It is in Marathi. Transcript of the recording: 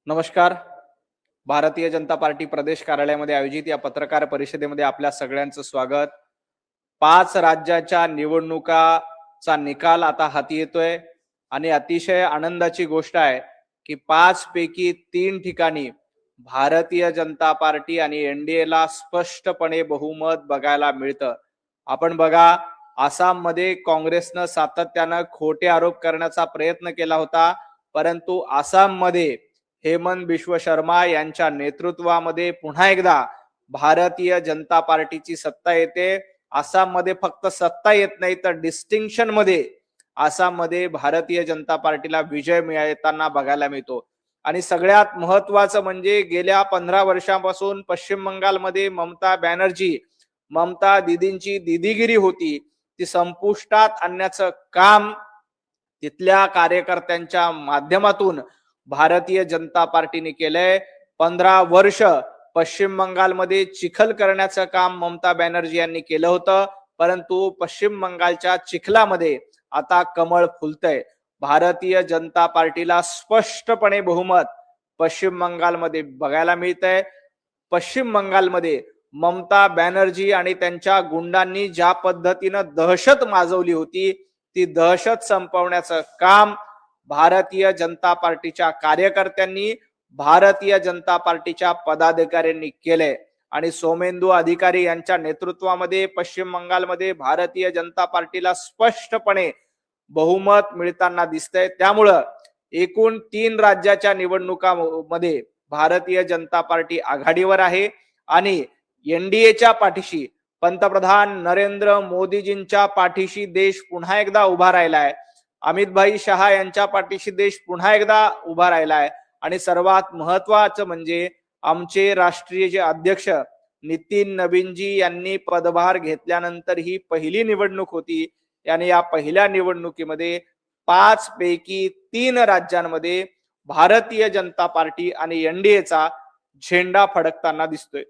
नमस्कार. भारतीय जनता पार्टी प्रदेश कार्यालयामध्ये आयोजित या पत्रकार परिषदेमध्ये आपल्या सगळ्यांचं स्वागत. 5 राज्याच्या निवडणुकाचा निकाल आता हाती येतोय आणि अतिशय आनंदाची गोष्ट आहे की 5 पैकी 3 ठिकाणी भारतीय जनता पार्टी आणि एनडीएला स्पष्टपणे बहुमत बघायला मिळतं. आपण बघा, आसाममध्ये काँग्रेसनं सातत्यानं खोटे आरोप करण्याचा प्रयत्न केला होता, परंतु आसाममध्ये हेमंत बिश्व शर्मा यांच्या नेतृत्वामध्ये पुन्हा एकदा भारतीय जनता पार्टीची सत्ता येते. आसाममध्ये फक्त सत्ता येत नाही तर डिस्टिंक्शन मध्ये आसाममध्ये भारतीय जनता पार्टीला विजय मिळताना बघायला मिळतो. आणि सगळ्यात महत्वाचं म्हणजे गेल्या 15 वर्षांपासून पश्चिम बंगालमध्ये ममता दीदींची दीदीगिरी होती, ती संपुष्टात आणण्याचं काम तिथल्या कार्यकर्त्यांच्या माध्यमातून भारतीय जनता पार्टीने केलंय. 15 वर्ष पश्चिम बंगालमध्ये चिखल करण्याचं काम ममता बॅनर्जी यांनी केलं होतं, परंतु पश्चिम बंगालच्या चिखलामध्ये आता कमळ फुलतंय. भारतीय जनता पार्टीला स्पष्टपणे बहुमत पश्चिम बंगालमध्ये बघायला मिळतंय. पश्चिम बंगालमध्ये ममता बॅनर्जी आणि त्यांच्या गुंडांनी ज्या पद्धतीनं दहशत माजवली होती, ती दहशत संपवण्याचं काम भारतीय जनता पार्टीच्या कार्यकर्त्यांनी, भारतीय जनता पार्टीच्या पदाधिकाऱ्यांनी केले. आणि सोमेंदू अधिकारी यांच्या नेतृत्वामध्ये पश्चिम बंगालमध्ये भारतीय जनता पार्टीला स्पष्टपणे बहुमत मिळताना दिसतंय. त्यामुळं एकूण 3 राज्याच्या निवडणुकांमध्ये भारतीय जनता पार्टी आघाडीवर आहे आणि एनडीएच्या पाठीशी, पंतप्रधान नरेंद्र मोदीजींच्या पाठीशी देश पुन्हा एकदा उभा राहिलाय. अमित भाई शहा यांच्या पाठीशी देश पुन्हा एकदा उभा राहिलाय. आणि सर्वात महत्वाचं म्हणजे आमचे राष्ट्रीय जे अध्यक्ष नितीन नवीनजी यांनी पदभार घेतल्यानंतर ही पहिली निवडणूक होती. याने या पहिल्या निवडणुकीमध्ये 5 पैकी 3 राज्यांमध्ये भारतीय जनता पार्टी आणि एनडीएचा झेंडा फडकताना दिसतोय.